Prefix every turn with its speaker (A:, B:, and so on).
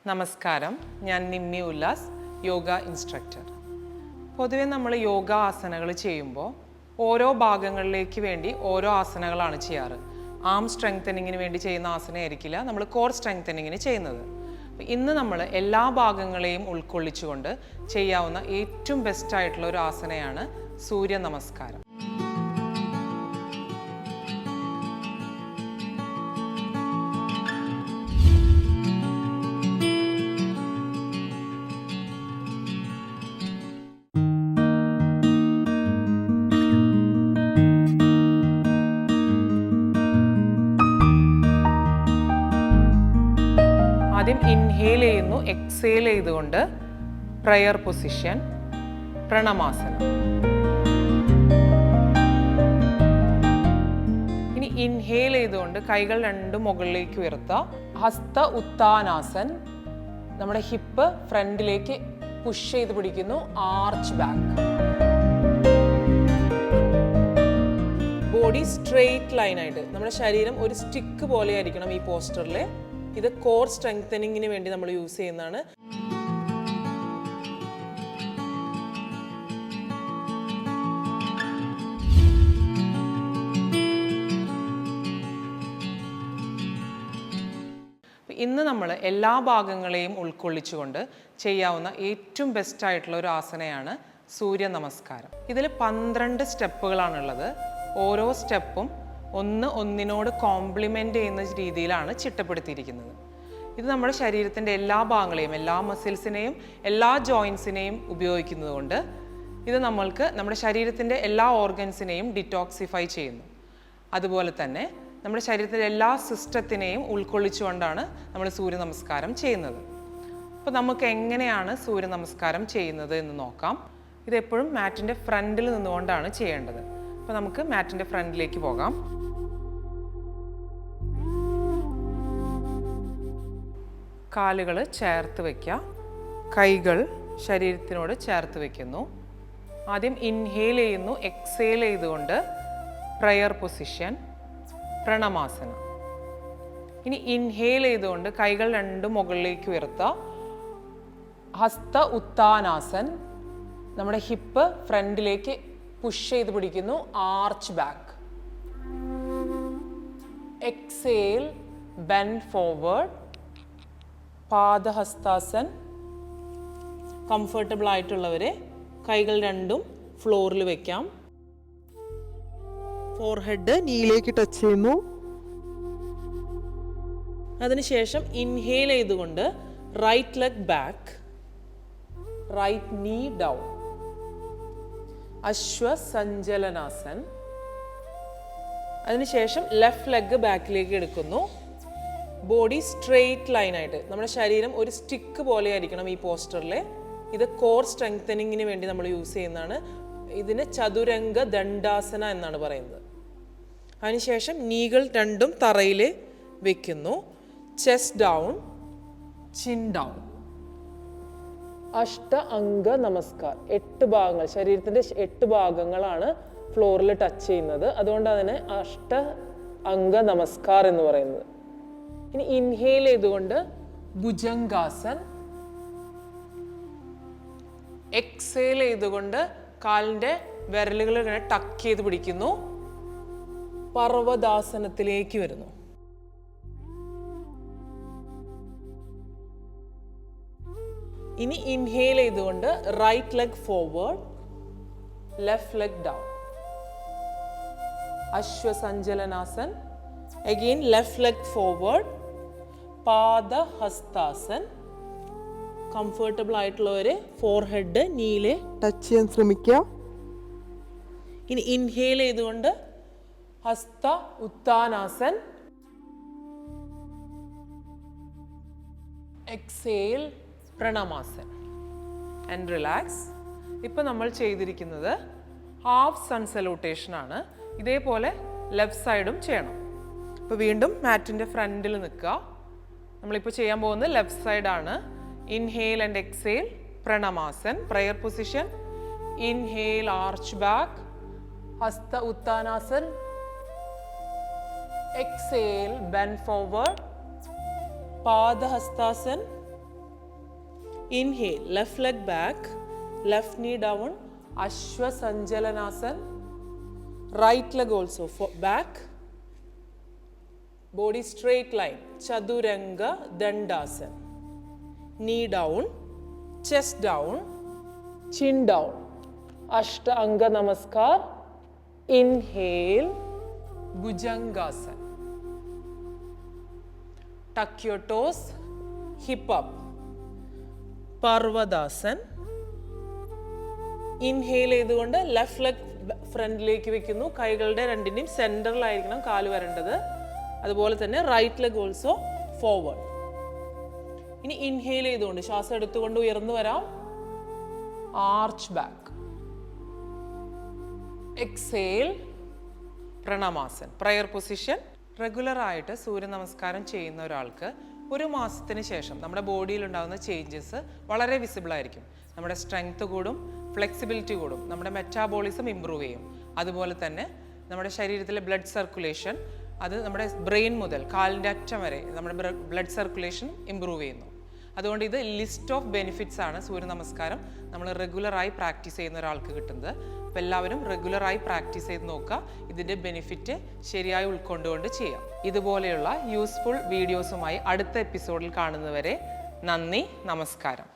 A: നമസ്കാരം, ഞാൻ നിമ്മി ഉല്ലാസ്, യോഗ ഇൻസ്ട്രക്ടർ. പൊതുവെ നമ്മൾ യോഗ ആസനകൾ ചെയ്യുമ്പോൾ ഓരോ ഭാഗങ്ങളിലേക്ക് വേണ്ടി ഓരോ ആസനകളാണ് ചെയ്യാറ്. ആം സ്ട്രെങ്തനിങ്ങിന് വേണ്ടി ചെയ്യുന്ന ആസനമായിരിക്കില്ല നമ്മൾ കോർ സ്ട്രെങ്തനിങ്ങിന് ചെയ്യുന്നത്. ഇന്ന് നമ്മൾ എല്ലാ ഭാഗങ്ങളെയും ഉൾക്കൊള്ളിച്ചുകൊണ്ട് ചെയ്യാവുന്ന ഏറ്റവും ബെസ്റ്റായിട്ടുള്ള ഒരു ആസനയാണ് സൂര്യ നമസ്കാരം. ആദ്യം ഇൻഹേൽ ചെയ്യുന്നു, എക്സേൽ ചെയ്തുകൊണ്ട് പ്രയർ പൊസിഷൻ, പ്രണമാസനം. ഇനി ഇൻഹേൽ ചെയ്തുകൊണ്ട് കൈകൾ രണ്ടും മുകളിലേക്ക് ഉയർത്തുക. ഹസ്ത ഉത്താനാസൻ, നമ്മുടെ ഹിപ്പ് ഫ്രണ്ടിലേക്ക് പുഷ് ചെയ്ത് പിടിക്കുന്നു, ആർച്ച് ബാക്ക്. ബോഡി സ്ട്രെയിറ്റ് ലൈനായിട്ട്, നമ്മുടെ ശരീരം ഒരു സ്റ്റിക്ക് പോലെ ആയിരിക്കണം ഈ പോസ്റ്ററിൽ. ഇത് കോർ സ്ട്രെങ്തനിങ്ങിന് വേണ്ടി നമ്മൾ യൂസ് ചെയ്യുന്നതാണ്. ഇന്ന് നമ്മൾ എല്ലാ ഭാഗങ്ങളെയും ഉൾക്കൊള്ളിച്ചുകൊണ്ട് ചെയ്യാവുന്ന ഏറ്റവും ബെസ്റ്റായിട്ടുള്ള ഒരു ആസനയാണ് സൂര്യ നമസ്കാരം. ഇതിൽ 12 സ്റ്റെപ്പുകളാണുള്ളത്. ഓരോ സ്റ്റെപ്പും ഒന്നിനോട് കോംപ്ലിമെൻ്റ് ചെയ്യുന്ന രീതിയിലാണ് ചിട്ടപ്പെടുത്തിയിരിക്കുന്നത്. ഇത് നമ്മുടെ ശരീരത്തിൻ്റെ എല്ലാ ഭാഗങ്ങളെയും, എല്ലാ മസിൽസിനെയും, എല്ലാ ജോയിൻസിനെയും ഉപയോഗിക്കുന്നത് കൊണ്ട് ഇത് നമ്മൾക്ക് നമ്മുടെ ശരീരത്തിൻ്റെ എല്ലാ ഓർഗൻസിനെയും ഡിറ്റോക്സിഫൈ ചെയ്യുന്നു. അതുപോലെ തന്നെ നമ്മുടെ ശരീരത്തിലെ എല്ലാ സിസ്റ്റത്തിനെയും ഉൾക്കൊള്ളിച്ചുകൊണ്ടാണ് നമ്മൾ സൂര്യ നമസ്കാരം ചെയ്യുന്നത്. അപ്പോൾ നമുക്ക് എങ്ങനെയാണ് സൂര്യ നമസ്കാരം ചെയ്യുന്നത് എന്ന് നോക്കാം. ഇതെപ്പോഴും മാറ്റിൻ്റെ ഫ്രണ്ടിൽ നിന്നുകൊണ്ടാണ് ചെയ്യേണ്ടത്. അപ്പോൾ നമുക്ക് മാറ്റിൻ്റെ ഫ്രണ്ടിലേക്ക് പോകാം. കാലുകൾ ചേർത്ത് വയ്ക്കുക, കൈകൾ ശരീരത്തിനോട് ചേർത്ത് വയ്ക്കുന്നു. ആദ്യം ഇൻഹേൽ ചെയ്യുന്നു, എക്സേൽ ചെയ്തുകൊണ്ട് പ്രയർ പൊസിഷൻ, പ്രണമാസനം. ഇനി ഇൻഹേൽ ചെയ്തുകൊണ്ട് കൈകൾ രണ്ടും മുകളിലേക്ക് ഉയർത്തുക. ഹസ്ത ഉത്താനാസൻ, നമ്മുടെ ഹിപ്പ് ഫ്രണ്ടിലേക്ക് പുഷ് ചെയ്ത് പിടിക്കുന്നു, arch back. Exhale, bend forward, Padahastasan. Comfortable ആയിട്ടുള്ളവരെ കൈകൾ രണ്ടും ഫ്ലോറിൽ വെക്കാം.
B: ഫോർഹെഡ് നീയിലേക്ക് ടച്ച് ചെയ്യുന്നു.
A: അതിനുശേഷം ഇൻഹേൽ ചെയ്തുകൊണ്ട് റൈറ്റ് ലെഗ് ബാക്ക്, റൈറ്റ് നീ ഡൗൺ, അശ്വസഞ്ചലനാസൻ. അതിനുശേഷം ലെഫ്റ്റ് ലെഗ് ബാക്കിലേക്ക് എടുക്കുന്നു. ബോഡി സ്ട്രെയിറ്റ് ലൈനായിട്ട്, നമ്മുടെ ശരീരം ഒരു സ്റ്റിക്ക് പോലെ ആയിരിക്കണം ഈ പോസ്റ്ററിൽ. ഇത് കോർ സ്ട്രെങ്തനിങ്ങിന് വേണ്ടി നമ്മൾ യൂസ് ചെയ്യുന്നതാണ്. ഇതിന് ചതുരംഗ ദണ്ഡാസന എന്നാണ് പറയുന്നത്. അതിനുശേഷം നീകൾ രണ്ടും തറയിൽ വെക്കുന്നു. Chest down, chin down. Ashta Anga Namaskar, 8 ഭാഗങ്ങൾ, ശരീരത്തിൻ്റെ 8 ഭാഗങ്ങളാണ് ഫ്ലോറിൽ ടച്ച് ചെയ്യുന്നത്. അതുകൊണ്ട് അതിനെ അഷ്ട അംഗ നമസ്കാർ എന്ന് പറയുന്നത്. ഇനി ഇൻഹേൽ ചെയ്തുകൊണ്ട് ഭുജംഗാസൻ, എക്സേൽ ചെയ്തുകൊണ്ട് കാലിൻ്റെ വിരലുകൾ ഇങ്ങനെ ടക്ക് ചെയ്ത് പിടിക്കുന്നു, പർവ്വതാസനത്തിലേക്ക് വരുന്നു. ഇനി ഇൻഹേൽ ചെയ്തുകൊണ്ട് right leg forward, left leg down, Ashwasanchalanasan. Again left leg forward, Padahastasan. Comfortable ആയിട്ടുള്ളവരെ ഫോർഹെഡ് നീയിലെ
B: ടച്ച് ചെയ്യാൻ ശ്രമിക്കുക.
A: ഇനി ഇൻഹേൽ ചെയ്തുകൊണ്ട് Hasta Uttanasan, exhale Pranamasan and relax. ഇപ്പം നമ്മൾ ചെയ്തിരിക്കുന്നത് ഹാഫ് സൺ സല്യൂട്ടേഷൻ ആണ്. ഇതേപോലെ ലെഫ്റ്റ് സൈഡും ചെയ്യണം. ഇപ്പോൾ വീണ്ടും മാറ്റിൻ്റെ ഫ്രണ്ടിൽ നിൽക്കുക. നമ്മളിപ്പോൾ ചെയ്യാൻ പോകുന്നത് ലെഫ്റ്റ് സൈഡാണ്. Inhale and exhale Pranamasan, prayer position. Inhale arch back, Hasta Uttanasan. Exhale bend forward, Padahastasan. Inhale, left leg back, left knee down, Ashwasanjalanasan. Right leg also back, body straight line, Chaduranga Dandasana. Knee down, chest down, chin down, Ashtanga Namaskar. Inhale, Bhujangasana. Tuck your toes, hip up, Parvadasan. Inhale ചെയ്തുകൊണ്ട് left leg ഫ്രണ്ടിലേക്ക് വെക്കുന്നു. കൈകളുടെ രണ്ടിൻ്റെയും സെൻറ്ററിലായിരിക്കണം കാല് വരേണ്ടത്. അതുപോലെ തന്നെ റൈറ്റ് ലെഗ് ഓൾസോ ഫോർവേഡ്. ഇനി ഇൻഹെയിൽ ചെയ്തുകൊണ്ട് ശ്വാസം എടുത്തുകൊണ്ട് ഉയർന്നു വരാം. Arch back. Exhale, Pranamasan, prayer position. റെഗുലറായിട്ട് സൂര്യ നമസ്കാരം ചെയ്യുന്ന ഒരാൾക്ക് ഒരു മാസത്തിന് ശേഷം നമ്മുടെ ബോഡിയിൽ ഉണ്ടാകുന്ന ചേഞ്ചസ് വളരെ വിസിബിൾ ആയിരിക്കും. നമ്മുടെ സ്ട്രെങ്ത് കൂടും, ഫ്ലെക്സിബിലിറ്റി കൂടും, നമ്മുടെ മെറ്റാബോളിസം ഇമ്പ്രൂവ് ചെയ്യും. അതുപോലെ തന്നെ നമ്മുടെ ശരീരത്തിലെ ബ്ലഡ് സർക്കുലേഷൻ, അത് നമ്മുടെ ബ്രെയിൻ മുതൽ കാലിൻ്റെ അറ്റം വരെ നമ്മുടെ ബ്ലഡ് സർക്കുലേഷൻ ഇമ്പ്രൂവ് ചെയ്യുന്നു. അതുകൊണ്ട് ഇത് ലിസ്റ്റ് ഓഫ് ബെനിഫിറ്റ്സ് ആണ് സൂര്യ നമസ്കാരം നമ്മൾ റെഗുലറായി പ്രാക്ടീസ് ചെയ്യുന്ന ഒരാൾക്ക് കിട്ടുന്നത്. അപ്പോൾ എല്ലാവരും റെഗുലറായി പ്രാക്ടീസ് ചെയ്ത് നോക്കുക. ഇതിൻ്റെ ബെനിഫിറ്റ് ശരിയായി ഉൾക്കൊണ്ടുകൊണ്ട് ചെയ്യാം. ഇതുപോലെയുള്ള യൂസ്ഫുൾ വീഡിയോസുമായി അടുത്ത എപ്പിസോഡിൽ കാണുന്നവരെ നന്ദി, നമസ്കാരം.